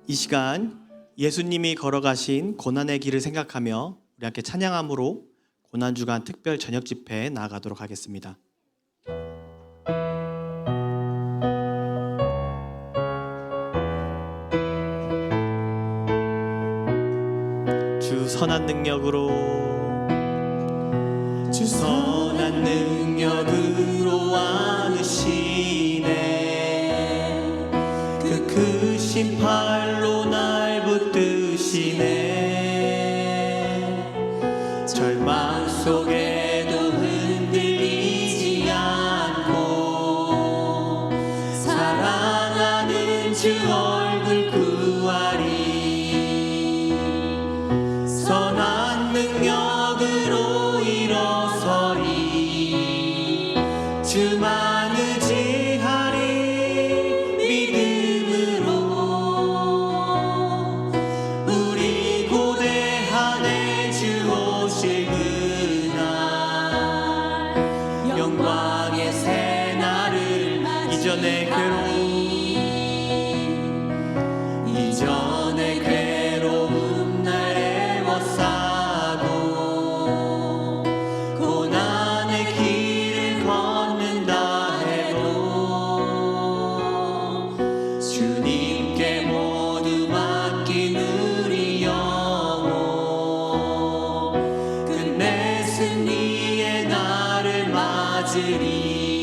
이 시간 예수님이 걸어가신 고난의 길을 생각하며 우리 함께 찬양함으로 고난주간 특별 저녁 집회에 나아가도록 하겠습니다. 주 선한 능력으로 주 선한 능력으로 안으시네 그 크신 팔로 날 붙드시네 절망 속에도 흔들리지 않고 사랑하는 주 얼굴 구하리 선한 능력으로 일어서리 주만 의지하리 믿음으로 우리 고대하네 주 오실 그날 영광의 새날을 이전의 괴로움 날 애워싸고 고난의 길을 걷는다 해도 주님께 모두 맡긴 우리 영혼 끝내 승리의 날을 맞으리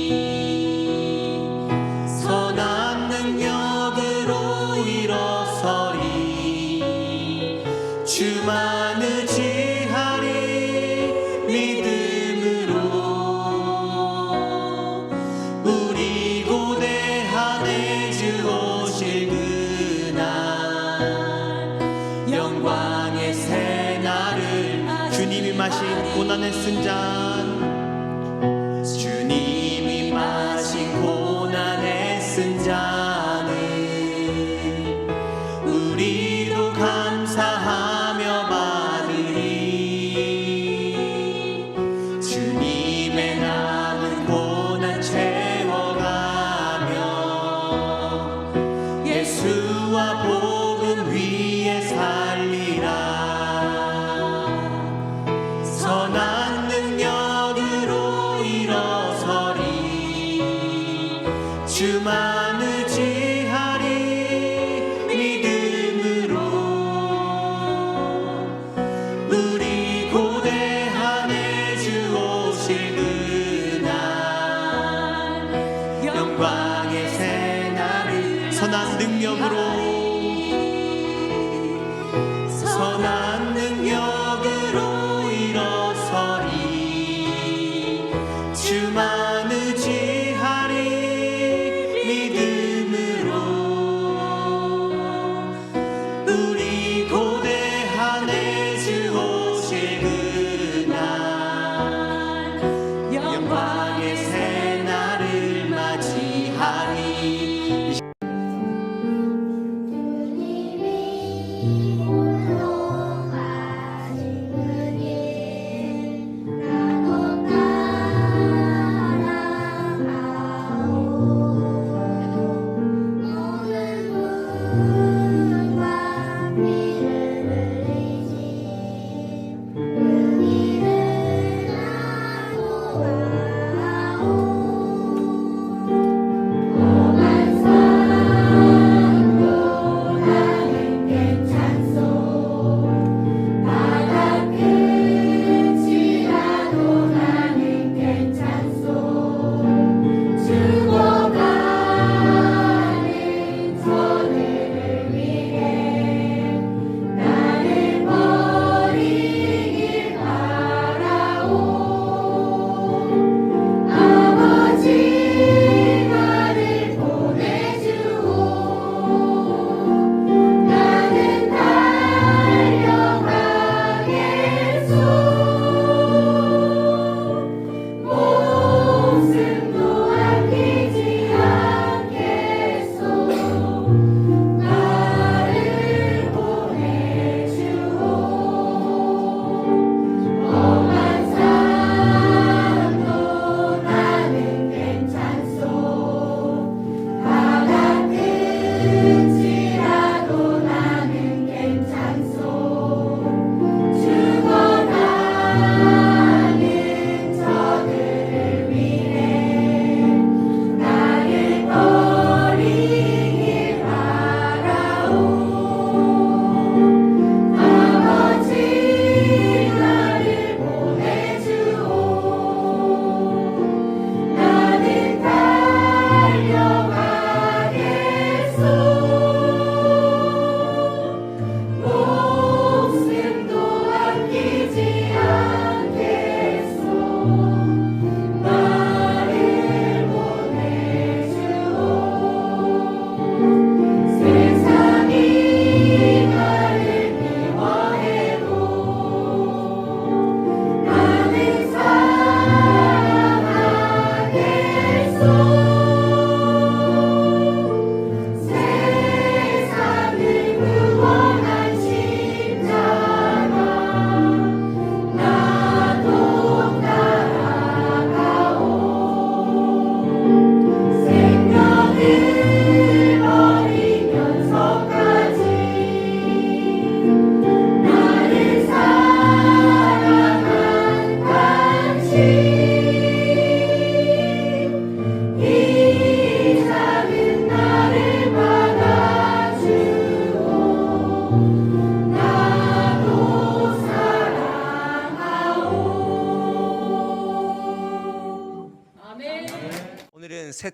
선한 능력으로 일어서리 주만 의지하리 믿음으로 우리 고대하네 주 오실 그날 영광의 새날을 주님이 마신 고난의 쓴 잔 주님이 마신 고난의 쓴 잔을 우리도 감사하며 받으리 주님의 남은 고난 채워가며 예수와 복음 위에 살리라 선한 능력으로 일어서리 주만 의지하리 믿음으로 우리 고대하네 주 오실 그날 영광의 새날을 선한 능력으로 일어서리 주만 의지하리 믿음으로 우리 고대하네 주 오실 그날 영광의 새날을 맞이하리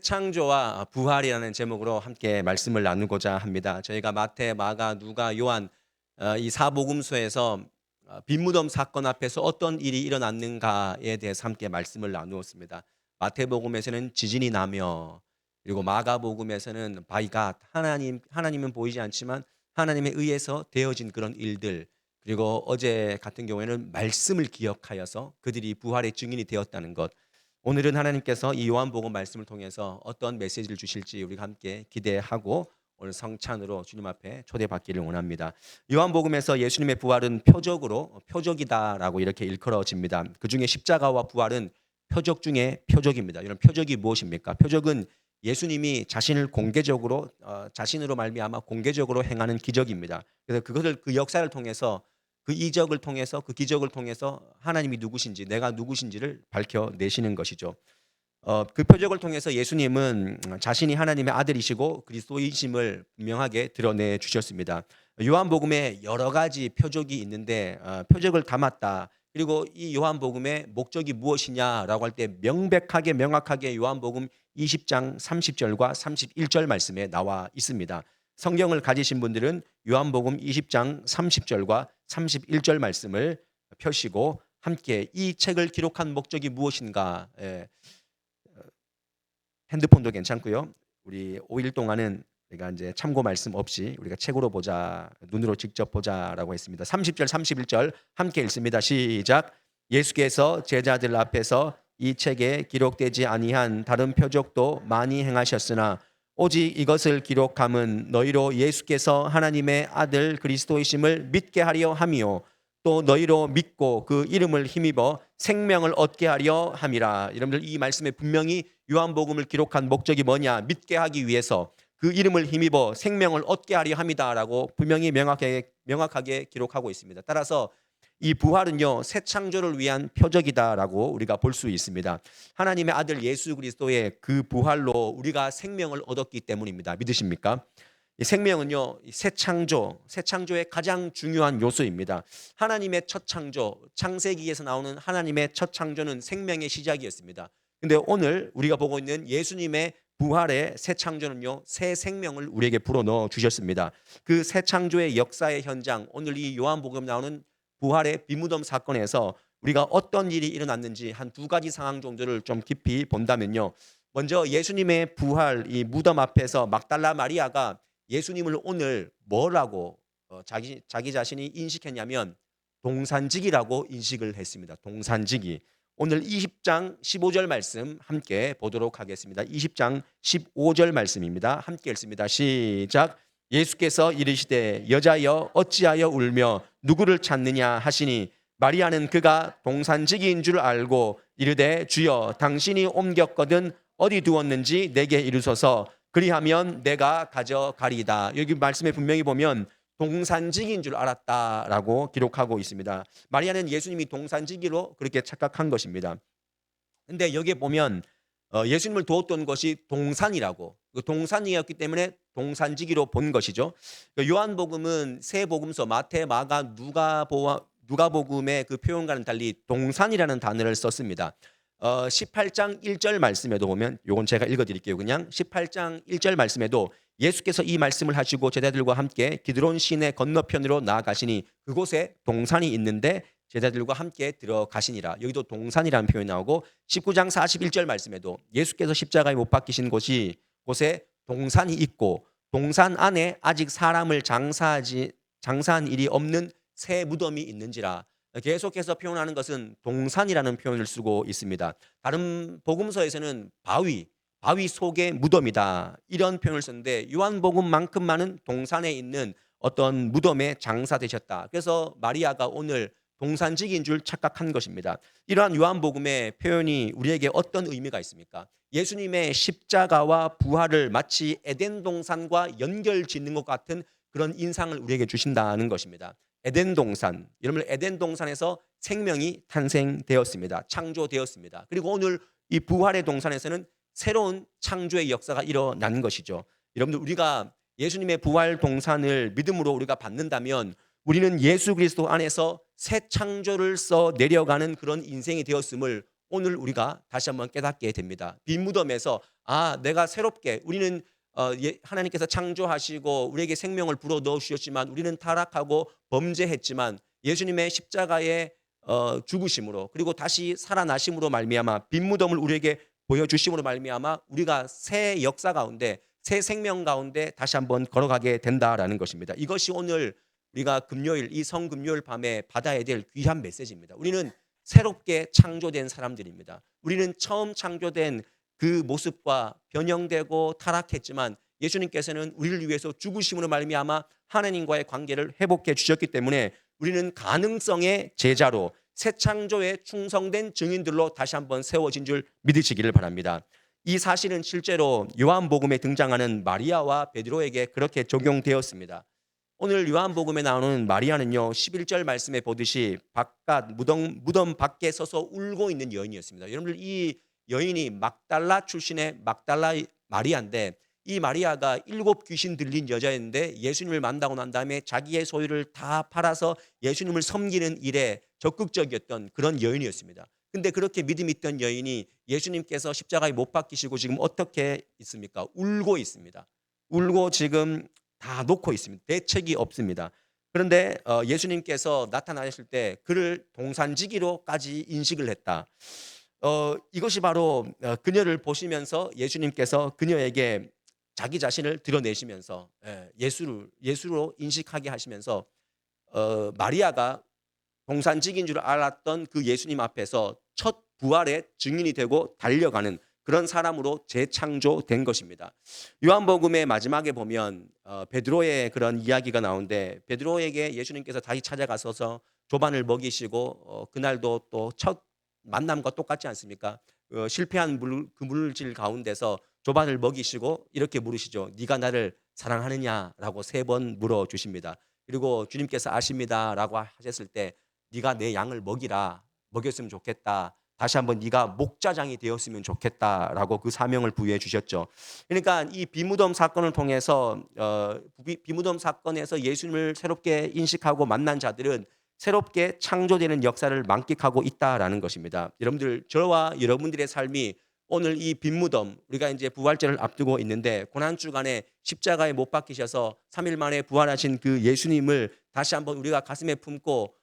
창조와 부활이라는 제목으로 함께 말씀을 나누고자 합니다. 저희가 마태, 마가, 누가, 요한 이 사복음서에서 빈무덤 사건 앞에서 어떤 일이 일어났는가에 대해서 함께 말씀을 나누었습니다. 마태복음에서는 지진이 나며, 그리고 마가복음에서는 바이갓, 하나님은 보이지 않지만 하나님에 의해서 되어진 그런 일들, 그리고 어제 같은 경우에는 말씀을 기억하여서 그들이 부활의 증인이 되었다는 것. 오늘은 하나님께서 이 요한복음 말씀을 통해서 어떤 메시지를 주실지 우리가 함께 기대하고 오늘 성찬으로 주님 앞에 초대받기를 원합니다. 요한복음에서 예수님의 부활은 표적이다라고 이렇게 일컬어집니다. 그중에 십자가와 부활은 표적 중에 표적입니다. 이런 표적이 무엇입니까? 표적은 예수님이 자신을 공개적으로 자신으로 말미암아 공개적으로 행하는 기적입니다. 그래서 그것을 그 역사를 통해서 그 이적을 통해서 그 기적을 통해서 하나님이 누구신지 내가 누구신지를 밝혀내시는 것이죠. 그 표적을 통해서 예수님은 자신이 하나님의 아들이시고 그리스도이심을 분명하게 드러내 주셨습니다. 요한복음에 여러 가지 표적이 있는데 표적을 담았다. 그리고 이 요한복음의 목적이 무엇이냐라고 할 때 명확하게 요한복음 20장 30절과 31절 말씀에 나와 있습니다. 성경을 가지신 분들은 요한복음 20장 30절과 31절 말씀을 펴시고 함께 이 책을 기록한 목적이 무엇인가, 핸드폰도 괜찮고요. 우리 5일 동안은 우리가 이제 참고 말씀 없이 우리가 책으로 보자, 눈으로 직접 보자라고 했습니다. 30절, 31절 함께 읽습니다. 시작. 예수께서 제자들 앞에서 이 책에 기록되지 아니한 다른 표적도 많이 행하셨으나 오직 이것을 기록함은 너희로 예수께서 하나님의 아들 그리스도이심을 믿게 하려 함이요 또 너희로 믿고 그 이름을 힘입어 생명을 얻게 하려 함이라. 여러분들 이 말씀에 분명히 요한복음을 기록한 목적이 뭐냐? 믿게 하기 위해서 그 이름을 힘입어 생명을 얻게 하려 함이다라고 분명히 명확하게 기록하고 있습니다. 따라서 이 부활은요 새 창조를 위한 표적이다라고 우리가 볼 수 있습니다. 하나님의 아들 예수 그리스도의 그 부활로 우리가 생명을 얻었기 때문입니다. 믿으십니까? 이 생명은요 새 창조의 가장 중요한 요소입니다. 하나님의 첫 창조, 창세기에서 나오는 하나님의 첫 창조는 생명의 시작이었습니다. 근데 오늘 우리가 보고 있는 예수님의 부활의 새 창조는요 새 생명을 우리에게 불어넣어 주셨습니다. 그 새 창조의 역사의 현장, 오늘 이 요한복음 나오는 부활의 빈무덤 사건에서 우리가 어떤 일이 일어났는지 한 두 가지 상황 정도를 좀 깊이 본다면요. 먼저 예수님의 부활 이 무덤 앞에서 막달라 마리아가 예수님을 오늘 뭐라고 자기 자신이 인식했냐면 동산직이라고 인식을 했습니다. 동산직이. 오늘 20장 15절 말씀 함께 보도록 하겠습니다. 20장 15절 말씀입니다. 함께 읽습니다. 시작. 예수께서 이르시되 여자여 어찌하여 울며 누구를 찾느냐 하시니 마리아는 그가 동산직인 줄 알고 이르되 주여 당신이 옮겼거든 어디 두었는지 내게 이르소서 그리하면 내가 가져가리이다. 여기 말씀에 분명히 보면 동산직인 줄 알았다라고 기록하고 있습니다. 마리아는 예수님이 동산직이로 그렇게 착각한 것입니다. 근데 여기에 보면 예수님을 두었던 것이 동산이라고, 동산이었기 때문에 동산지기로 본 것이죠. 요한복음은 세 복음서 마태, 마가, 누가복음의 그 표현과는 달리 동산이라는 단어를 썼습니다. 18장 1절 말씀에도 보면, 요건 제가 읽어드릴게요. 그냥 18장 1절 말씀에도 예수께서 이 말씀을 하시고 제자들과 함께 기드론 시내 건너편으로 나아가시니 그곳에 동산이 있는데 제자들과 함께 들어가시니라. 여기도 동산이라는 표현이 나오고 19장 41절 말씀에도 예수께서 십자가에 못 박히신 곳에 동산이 있고 동산 안에 아직 사람을 장사한 일이 없는 새 무덤이 있는지라. 계속해서 표현하는 것은 동산이라는 표현을 쓰고 있습니다. 다른 복음서에서는 바위 속의 무덤이다 이런 표현을 썼는데 요한복음만큼만은 동산에 있는 어떤 무덤에 장사되셨다. 그래서 마리아가 오늘 동산직인 줄 착각한 것입니다. 이러한 요한복음의 표현이 우리에게 어떤 의미가 있습니까? 예수님의 십자가와 부활을 마치 에덴 동산과 연결짓는 것 같은 그런 인상을 우리에게 주신다는 것입니다. 에덴 동산, 여러분 에덴 동산에서 생명이 탄생되었습니다. 창조되었습니다. 그리고 오늘 이 부활의 동산에서는 새로운 창조의 역사가 일어난 것이죠. 여러분들 우리가 예수님의 부활 동산을 믿음으로 우리가 받는다면 우리는 예수 그리스도 안에서 새 창조를 써 내려가는 그런 인생이 되었음을 오늘 우리가 다시 한번 깨닫게 됩니다. 빈 무덤에서 내가 새롭게 우리는 하나님께서 창조하시고 우리에게 생명을 불어 넣어 주셨지만 우리는 타락하고 범죄했지만 예수님의 십자가의 죽으심으로 그리고 다시 살아나심으로 말미암아 빈 무덤을 우리에게 보여주심으로 말미암아 우리가 새 역사 가운데 새 생명 가운데 다시 한번 걸어가게 된다라는 것입니다. 이것이 오늘 우리가 금요일 이 성금요일 밤에 받아야 될 귀한 메시지입니다. 우리는 새롭게 창조된 사람들입니다. 우리는 처음 창조된 그 모습과 변형되고 타락했지만 예수님께서는 우리를 위해서 죽으심으로 말미암아 하나님과의 관계를 회복해 주셨기 때문에 우리는 가능성의 제자로 새 창조에 충성된 증인들로 다시 한번 세워진 줄 믿으시기를 바랍니다. 이 사실은 실제로 요한복음에 등장하는 마리아와 베드로에게 그렇게 적용되었습니다. 오늘 요한복음에 나오는 마리아는요 11절 말씀에 보듯이 바깥 무덤 밖에 서서 울고 있는 여인이었습니다. 여러분들 이 여인이 막달라 출신의 막달라 마리아인데 이 마리아가 7 귀신 들린 여자였는데 예수님을 만나고 난 다음에 자기의 소유를 다 팔아서 예수님을 섬기는 일에 적극적이었던 그런 여인이었습니다. 근데 그렇게 믿음 있던 여인이 예수님께서 십자가에 못 박히시고 지금 어떻게 있습니까? 울고 있습니다. 울고 지금 다 놓고 있습니다. 대책이 없습니다. 그런데 예수님께서 나타나셨을 때 그를 동산지기로까지 인식을 했다. 이것이 바로 그녀를 보시면서 예수님께서 그녀에게 자기 자신을 드러내시면서 예수로 인식하게 하시면서 마리아가 동산지기인 줄 알았던 그 예수님 앞에서 첫 부활의 증인이 되고 달려가는 그런 사람으로 재창조된 것입니다. 요한복음의 마지막에 보면 베드로의 그런 이야기가 나오는데 베드로에게 예수님께서 다시 찾아가셔서 조반을 먹이시고 그날도 또 첫 만남과 똑같지 않습니까? 실패한 그 물질 가운데서 조반을 먹이시고 이렇게 물으시죠. 네가 나를 사랑하느냐라고 3번 물어주십니다. 그리고 주님께서 아십니다라고 하셨을 때 네가 내 양을 먹였으면 좋겠다. 다시 한번 네가 목자장이 되었으면 좋겠다라고 그 사명을 부여해 주셨죠. 그러니까 이 비무덤 사건을 통해서 비무덤 사건에서 예수님을 새롭게 인식하고 만난 자들은 새롭게 창조되는 역사를 만끽하고 있다라는 것입니다. 여러분들 저와 여러분들의 삶이 오늘 이 빈무덤 우리가 이제 부활절을 앞두고 있는데 고난 주간에 십자가에 못 박히셔서 3일 만에 부활하신 그 예수님을 다시 한번 우리가 가슴에 품고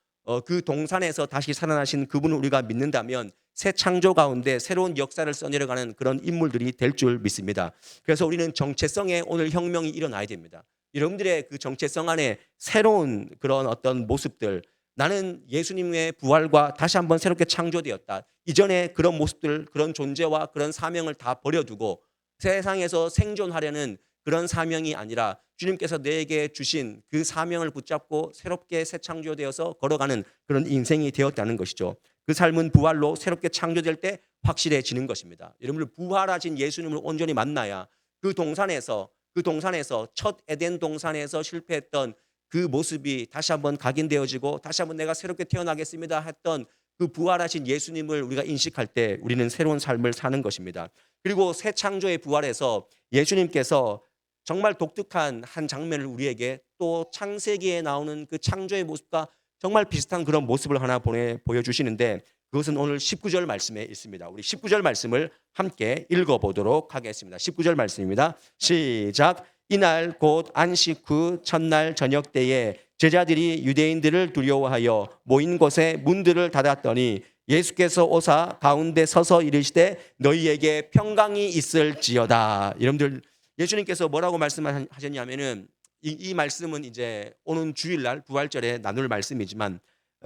그 동산에서 다시 살아나신 그분을 우리가 믿는다면 새 창조 가운데 새로운 역사를 써내려가는 그런 인물들이 될 줄 믿습니다. 그래서 우리는 정체성에 오늘 혁명이 일어나야 됩니다. 여러분들의 그 정체성 안에 새로운 그런 어떤 모습들 나는 예수님의 부활과 다시 한번 새롭게 창조되었다. 이전에 그런 모습들, 그런 존재와 그런 사명을 다 버려두고 세상에서 생존하려는 그런 사명이 아니라 주님께서 내게 주신 그 사명을 붙잡고 새롭게 새 창조되어서 걸어가는 그런 인생이 되었다는 것이죠. 그 삶은 부활로 새롭게 창조될 때 확실해지는 것입니다. 여러분들 부활하신 예수님을 온전히 만나야 그 동산에서 첫 에덴 동산에서 실패했던 그 모습이 다시 한번 각인되어지고 다시 한번 내가 새롭게 태어나겠습니다 했던 그 부활하신 예수님을 우리가 인식할 때 우리는 새로운 삶을 사는 것입니다. 그리고 새 창조의 부활에서 예수님께서 정말 독특한 한 장면을 우리에게 또 창세기에 나오는 그 창조의 모습과 정말 비슷한 그런 모습을 하나 보여주시는데 그것은 오늘 19절 말씀에 있습니다. 우리 19절 말씀을 함께 읽어보도록 하겠습니다. 19절 말씀입니다. 시작. 이날 곧 안식 후 첫날 저녁 때에 제자들이 유대인들을 두려워하여 모인 곳에 문들을 닫았더니 예수께서 오사 가운데 서서 이르시되 너희에게 평강이 있을지어다. 여러분들 예수님께서 뭐라고 말씀하셨냐면은 이 말씀은 이제 오는 주일날 부활절에 나눌 말씀이지만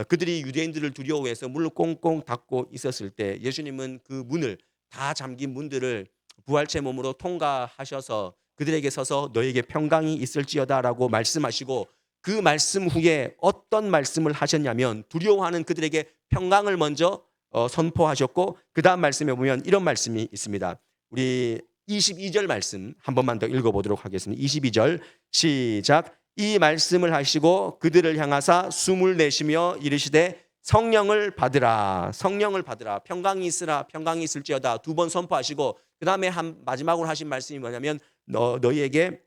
그들이 유대인들을 두려워해서 문을 꽁꽁 닫고 있었을 때 예수님은 그 문을 다 잠긴 문들을 부활체 몸으로 통과하셔서 그들에게 서서 너에게 평강이 있을지어다라고 말씀하시고 그 말씀 후에 어떤 말씀을 하셨냐면 두려워하는 그들에게 평강을 먼저 선포하셨고 그 다음 말씀에 보면 이런 말씀이 있습니다. 우리 22절 말씀 한 번만 더 읽어보도록 하겠습니다. 22절 시작. 이 말씀을 하시고 그들을 향하사 숨을 내쉬며 이르시되 성령을 받으라. 성령을 받으라. 평강이 있으라. 평강이 있을지어다. 2번 선포하시고 그 다음에 마지막으로 하신 말씀이 뭐냐면 너희에게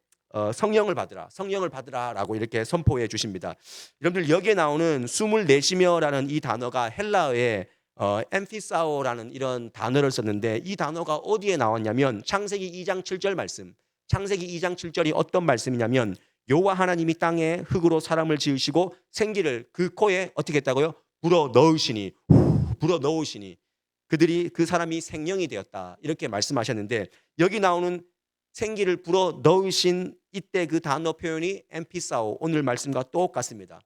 성령을 받으라. 성령을 받으라라고 이렇게 선포해 주십니다. 여러분들 여기에 나오는 숨을 내쉬며라는 이 단어가 헬라어의 엠피사오라는 이런 단어를 썼는데 이 단어가 어디에 나왔냐면 창세기 2장 7절 말씀. 창세기 2장 7절이 어떤 말씀이냐면 여호와 하나님이 땅에 흙으로 사람을 지으시고 생기를 그 코에 어떻게 했다고요? 불어 넣으시니 불어 넣으시니 그 사람이 생명이 되었다. 이렇게 말씀하셨는데 여기 나오는 생기를 불어 넣으신 이때 그 단어 표현이 엠피사오, 오늘 말씀과 똑같습니다.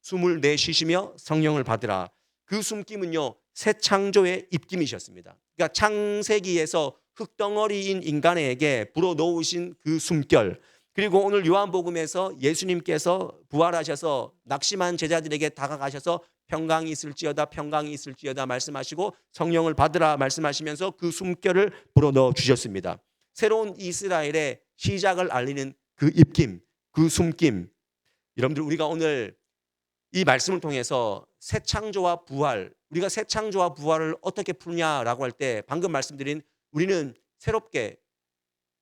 숨을 내쉬시며 성령을 받으라. 그 숨김은요 새 창조의 입김이셨습니다. 그러니까 창세기에서 흙덩어리인 인간에게 불어넣으신 그 숨결, 그리고 오늘 요한복음에서 예수님께서 부활하셔서 낙심한 제자들에게 다가가셔서 평강이 있을지어다 평강이 있을지어다 말씀하시고 성령을 받으라 말씀하시면서 그 숨결을 불어넣어 주셨습니다. 새로운 이스라엘의 시작을 알리는 그 입김, 그 숨김. 여러분들 우리가 오늘 이 말씀을 통해서 새 창조와 부활, 우리가 새 창조와 부활을 어떻게 푸냐라고 할 때 방금 말씀드린 우리는 새롭게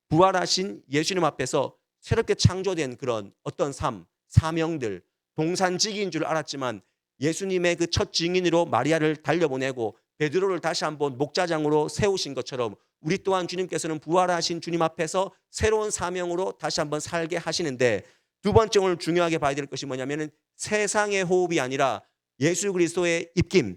부활하신 예수님 앞에서 새롭게 창조된 그런 어떤 삶, 사명들, 동산직인 줄 알았지만 예수님의 그 첫 증인으로 마리아를 달려보내고 베드로를 다시 한번 목자장으로 세우신 것처럼 우리 또한 주님께서는 부활하신 주님 앞에서 새로운 사명으로 다시 한번 살게 하시는데 두 번째 오늘 중요하게 봐야 될 것이 뭐냐면은 세상의 호흡이 아니라 예수 그리스도의 입김,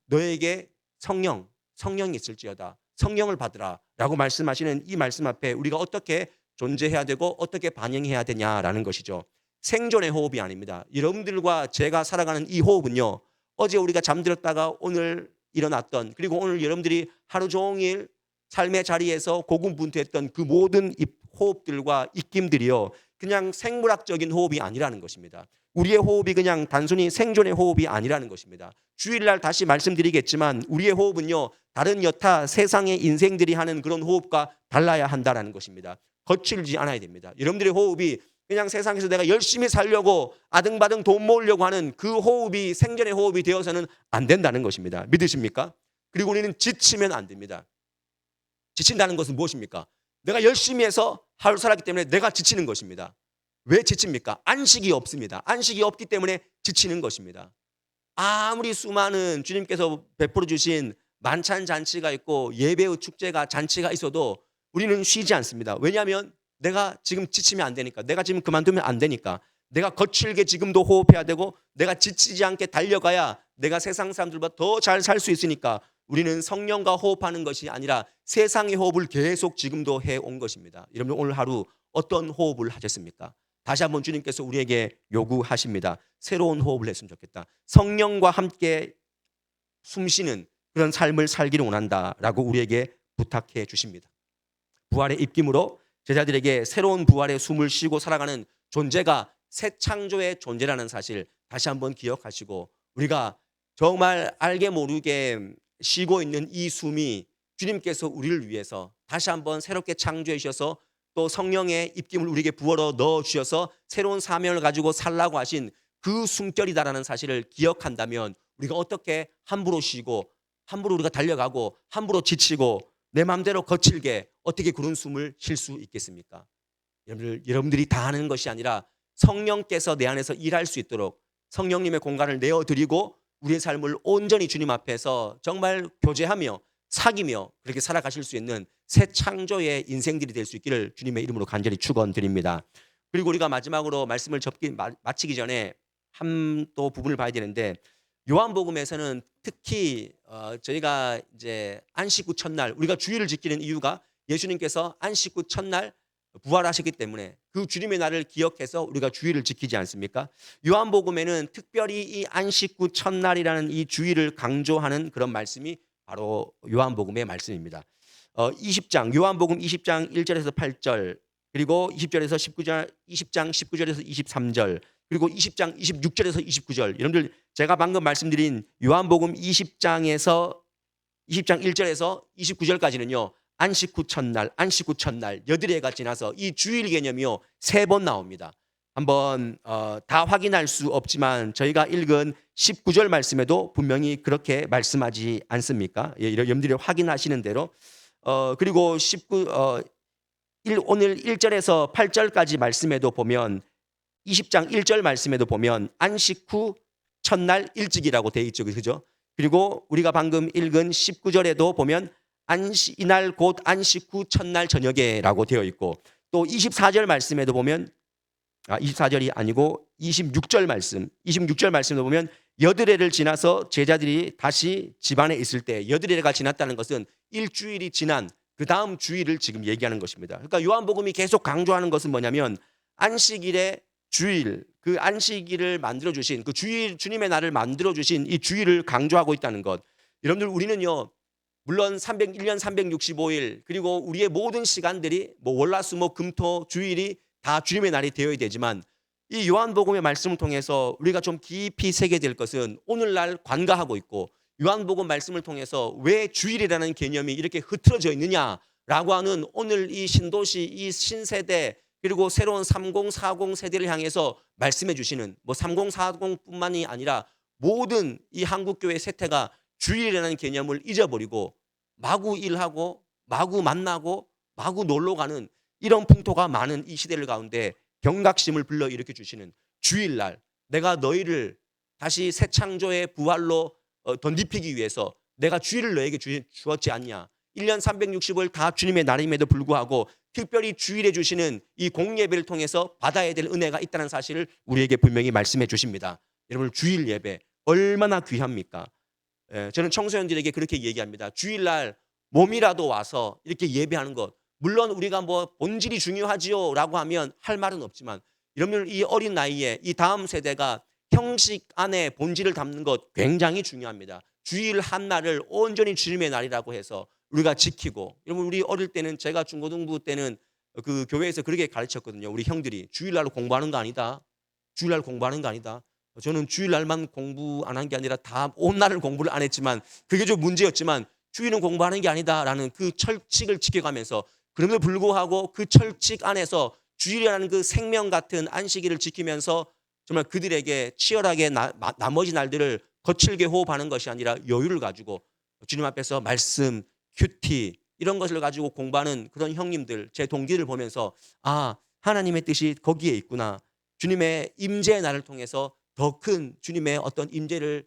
너에게 성령이 있을지어다 성령을 받으라 라고 말씀하시는 이 말씀 앞에 우리가 어떻게 존재해야 되고 어떻게 반응해야 되냐라는 것이죠. 생존의 호흡이 아닙니다. 여러분들과 제가 살아가는 이 호흡은요 어제 우리가 잠들었다가 오늘 일어났던, 그리고 오늘 여러분들이 하루 종일 삶의 자리에서 고군분투했던 그 모든 호흡들과 입김들이요 그냥 생물학적인 호흡이 아니라는 것입니다. 우리의 호흡이 그냥 단순히 생존의 호흡이 아니라는 것입니다. 주일날 다시 말씀드리겠지만 우리의 호흡은요 다른 여타 세상의 인생들이 하는 그런 호흡과 달라야 한다는 것입니다. 거칠지 않아야 됩니다. 여러분들의 호흡이 그냥 세상에서 내가 열심히 살려고 아등바등 돈 모으려고 하는 그 호흡이 생존의 호흡이 되어서는 안 된다는 것입니다. 믿으십니까? 그리고 우리는 지치면 안 됩니다. 지친다는 것은 무엇입니까? 내가 열심히 해서 하루 살았기 때문에 내가 지치는 것입니다. 왜 지칩니까? 안식이 없습니다. 안식이 없기 때문에 지치는 것입니다. 아무리 수많은 주님께서 베풀어 주신 만찬 잔치가 있고 예배의 축제가 잔치가 있어도 우리는 쉬지 않습니다. 왜냐하면 내가 지금 지치면 안 되니까, 내가 지금 그만두면 안 되니까, 내가 거칠게 지금도 호흡해야 되고 내가 지치지 않게 달려가야 내가 세상 사람들보다 더 잘 살 수 있으니까 우리는 성령과 호흡하는 것이 아니라 세상의 호흡을 계속 지금도 해온 것입니다. 여러분 오늘 하루 어떤 호흡을 하셨습니까? 다시 한번 주님께서 우리에게 요구하십니다. 새로운 호흡을 했으면 좋겠다. 성령과 함께 숨쉬는 그런 삶을 살기를 원한다라고 우리에게 부탁해 주십니다. 부활의 입김으로 제자들에게 새로운 부활의 숨을 쉬고 살아가는 존재가 새 창조의 존재라는 사실 다시 한번 기억하시고, 우리가 정말 알게 모르게 쉬고 있는 이 숨이 주님께서 우리를 위해서 다시 한번 새롭게 창조해 주셔서 또 성령의 입김을 우리에게 부어러 넣어 주셔서 새로운 사명을 가지고 살라고 하신 그 숨결이다라는 사실을 기억한다면 우리가 어떻게 함부로 쉬고 함부로 우리가 달려가고 함부로 지치고 내 마음대로 거칠게 어떻게 그런 숨을 쉴 수 있겠습니까? 여러분들이 다 하는 것이 아니라 성령께서 내 안에서 일할 수 있도록 성령님의 공간을 내어드리고 우리의 삶을 온전히 주님 앞에서 정말 교제하며 사귀며 그렇게 살아가실 수 있는 새 창조의 인생들이 될 수 있기를 주님의 이름으로 간절히 축원드립니다. 그리고 우리가 마지막으로 말씀을 마치기 전에 한 또 부분을 봐야 되는데, 요한복음에서는 특히 저희가 이제 안식 후 첫날 우리가 주일을 지키는 이유가 예수님께서 안식 후 첫날 부활하셨기 때문에 그 주님의 날을 기억해서 우리가 주일을 지키지 않습니까? 요한복음에는 특별히 이 안식 후 첫날이라는 이 주일을 강조하는 그런 말씀이 바로 요한복음의 말씀입니다. 20장 요한복음 20장 1절에서 8절, 그리고 20절에서 19절, 20장 19절에서 23절, 그리고 20장 26절에서 29절. 여러분들 제가 방금 말씀드린 요한복음 20장 1절에서 29절까지는요. 안식 후 첫날 여드레가 지나서 이 주일 개념이요 3번 나옵니다. 한번 다 확인할 수 없지만 저희가 읽은 19절 말씀에도 분명히 그렇게 말씀하지 않습니까? 여러분들이 확인하시는 대로 그리고 오늘 1절에서 8절까지 말씀에도 보면 20장 1절 말씀에도 보면 안식 후 첫날 일찍이라고 되어 있죠. 그죠? 그리고 우리가 방금 읽은 19절에도 보면 이날 곧 안식 후 첫날 저녁에라고 되어 있고, 또 24절 말씀에도 보면 24절이 아니고 26절 말씀도 보면 여드레를 지나서 제자들이 다시 집안에 있을 때, 여드레가 지났다는 것은 일주일이 지난 그 다음 주일을 지금 얘기하는 것입니다. 그러니까 요한복음이 계속 강조하는 것은 뭐냐면 안식일의 주일, 그 안식일을 만들어 주신 그 주일, 주님의 날을 만들어 주신 이 주일을 강조하고 있다는 것. 여러분들, 우리는요 물론 1년 365일 그리고 우리의 모든 시간들이 뭐 월화수목 금토 주일이 다 주님의 날이 되어야 되지만, 이 요한복음의 말씀을 통해서 우리가 좀 깊이 새게 될 것은 오늘날 관가하고 있고, 요한복음 말씀을 통해서 왜 주일이라는 개념이 이렇게 흐트러져 있느냐라고 하는 오늘 이 신도시, 이 신세대, 그리고 새로운 3040 세대를 향해서 말씀해 주시는, 뭐 3040뿐만이 아니라 모든 이 한국교회 세태가 주일이라는 개념을 잊어버리고 마구 일하고 마구 만나고 마구 놀러가는 이런 풍토가 많은 이 시대를 가운데 경각심을 불러일으켜 주시는 주일날, 내가 너희를 다시 새 창조의 부활로 덧입히기 위해서 내가 주일을 너에게 주었지 않냐. 1년 365일 다 주님의 날임에도 불구하고 특별히 주일에 주시는 이 공예배를 통해서 받아야 될 은혜가 있다는 사실을 우리에게 분명히 말씀해 주십니다. 여러분, 주일 예배 얼마나 귀합니까? 저는 청소년들에게 그렇게 얘기합니다. 주일날 몸이라도 와서 이렇게 예배하는 것, 물론 우리가 뭐 본질이 중요하지요 라고 하면 할 말은 없지만, 여러분 이 어린 나이에 이 다음 세대가 형식 안에 본질을 담는 것 굉장히 중요합니다. 주일 한 날을 온전히 주님의 날이라고 해서 우리가 지키고, 여러분 우리 어릴 때는, 제가 중고등부 때는 그 교회에서 그렇게 가르쳤거든요. 우리 형들이 주일날 공부하는 거 아니다. 주일날 공부하는 거 아니다. 저는 주일날만 공부 안 한 게 아니라 다 온 날을 공부를 안 했지만 그게 좀 문제였지만, 주일은 공부하는 게 아니다라는 그 철칙을 지켜가면서, 그럼에도 불구하고 그 철칙 안에서 주일이라는 그 생명 같은 안식일을 지키면서 정말 그들에게 치열하게 나머지 날들을 거칠게 호흡하는 것이 아니라 여유를 가지고 주님 앞에서 말씀, 큐티 이런 것을 가지고 공부하는 그런 형님들, 제 동기를 보면서 하나님의 뜻이 거기에 있구나. 주님의 임재의 날을 통해서 더 큰 주님의 어떤 임재를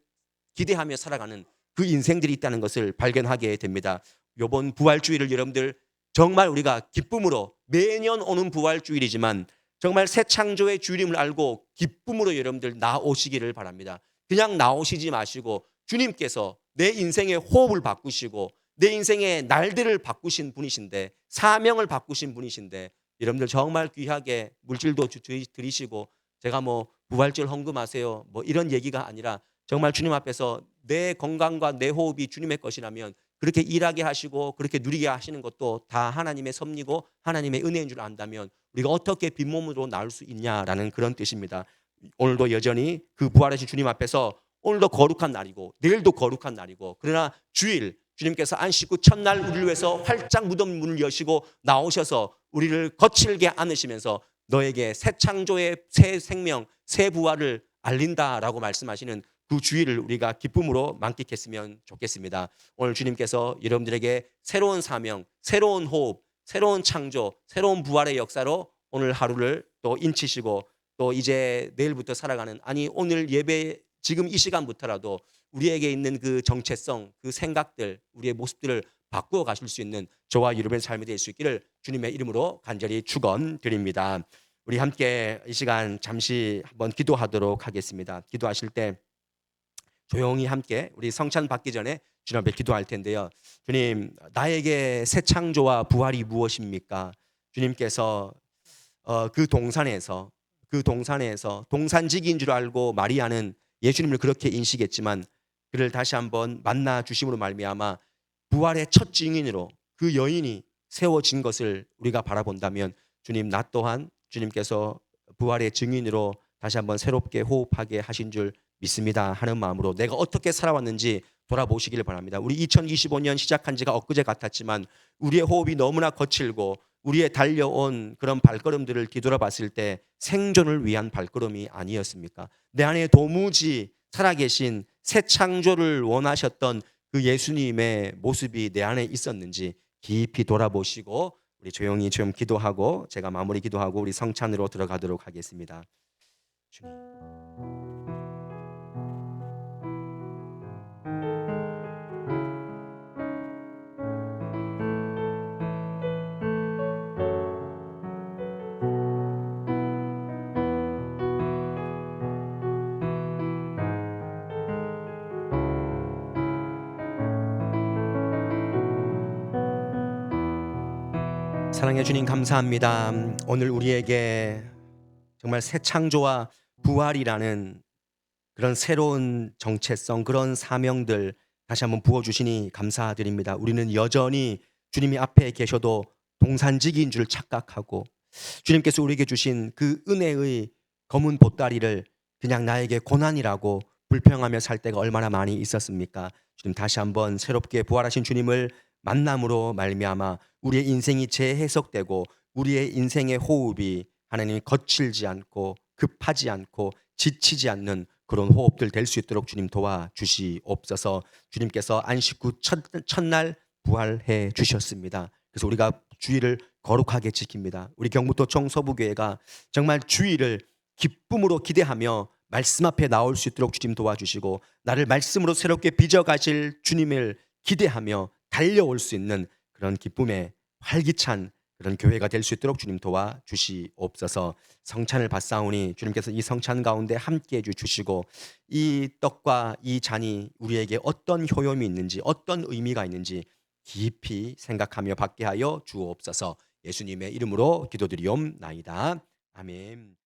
기대하며 살아가는 그 인생들이 있다는 것을 발견하게 됩니다. 이번 부활주일을 여러분들 정말 우리가 기쁨으로, 매년 오는 부활주일이지만 정말 새 창조의 주님을 알고 기쁨으로 여러분들 나오시기를 바랍니다. 그냥 나오시지 마시고 주님께서 내 인생의 호흡을 바꾸시고 내 인생의 날들을 바꾸신 분이신데, 사명을 바꾸신 분이신데, 여러분들 정말 귀하게 물질도 드리시고, 제가 뭐 부활절 헌금하세요 뭐 이런 얘기가 아니라 정말 주님 앞에서 내 건강과 내 호흡이 주님의 것이라면 그렇게 일하게 하시고 그렇게 누리게 하시는 것도 다 하나님의 섭리고 하나님의 은혜인 줄 안다면 우리가 어떻게 빈몸으로 나올 수 있냐라는 그런 뜻입니다. 오늘도 여전히 그 부활하신 주님 앞에서 오늘도 거룩한 날이고 내일도 거룩한 날이고, 그러나 주일 주님께서 안식 후 첫날 우리를 위해서 활짝 무덤 문을 여시고 나오셔서 우리를 거칠게 안으시면서 너에게 새 창조의 새 생명, 새 부활을 알린다라고 말씀하시는 그 주일을 우리가 기쁨으로 만끽했으면 좋겠습니다. 오늘 주님께서 여러분들에게 새로운 사명, 새로운 호흡, 새로운 창조, 새로운 부활의 역사로 오늘 하루를 또 인치시고, 또 이제 내일부터 살아가는, 아니 오늘 예배 지금 이 시간부터라도 우리에게 있는 그 정체성, 그 생각들, 우리의 모습들을 바꾸어 가실 수 있는 저와 여러분의 삶이 될 수 있기를 주님의 이름으로 간절히 축원드립니다. 우리 함께 이 시간 잠시 한번 기도하도록 하겠습니다. 기도하실 때 조용히 함께 우리 성찬 받기 전에 주님 앞에 기도할 텐데요. 주님, 나에게 새 창조와 부활이 무엇입니까? 주님께서 그 동산에서 동산지기인 줄 알고 마리아는 예수님을 그렇게 인식했지만, 그를 다시 한번 만나 주심으로 말미암아 부활의 첫 증인으로 그 여인이 세워진 것을 우리가 바라본다면, 주님, 나 또한 주님께서 부활의 증인으로 다시 한번 새롭게 호흡하게 하신 줄 믿습니다 하는 마음으로 내가 어떻게 살아왔는지 돌아보시기를 바랍니다. 우리 2025년 시작한 지가 엊그제 같았지만 우리의 호흡이 너무나 거칠고 우리의 달려온 그런 발걸음들을 뒤돌아봤을 때 생존을 위한 발걸음이 아니었습니까? 내 안에 도무지 살아계신 새 창조를 원하셨던 그 예수님의 모습이 내 안에 있었는지 깊이 돌아보시고 우리 조용히 좀 기도하고 제가 마무리 기도하고 우리 성찬으로 들어가도록 하겠습니다. 주님. 사랑해 주님 감사합니다. 오늘 우리에게 정말 새 창조와 부활이라는 그런 새로운 정체성, 그런 사명들 다시 한번 부어주시니 감사드립니다. 우리는 여전히 주님이 앞에 계셔도 동산지기인 줄 착각하고 주님께서 우리에게 주신 그 은혜의 검은 보따리를 그냥 나에게 고난이라고 불평하며 살 때가 얼마나 많이 있었습니까? 주님 다시 한번 새롭게 부활하신 주님을 만남으로 말미암아 우리의 인생이 재해석되고 우리의 인생의 호흡이 하나님이 거칠지 않고 급하지 않고 지치지 않는 그런 호흡들 될 수 있도록 주님 도와주시옵소서. 주님께서 안식 후 첫날 부활해 주셨습니다. 그래서 우리가 주일을 거룩하게 지킵니다. 우리 경북도청 서부교회가 정말 주일을 기쁨으로 기대하며 말씀 앞에 나올 수 있도록 주님 도와주시고 나를 말씀으로 새롭게 빚어가실 주님을 기대하며 달려올 수 있는 그런 기쁨의 활기찬 그런 교회가 될 수 있도록 주님 도와주시옵소서. 성찬을 받사오니 주님께서 이 성찬 가운데 함께해 주시고 이 떡과 이 잔이 우리에게 어떤 효용이 있는지 어떤 의미가 있는지 깊이 생각하며 받게 하여 주옵소서. 예수님의 이름으로 기도드리옵나이다. 아멘.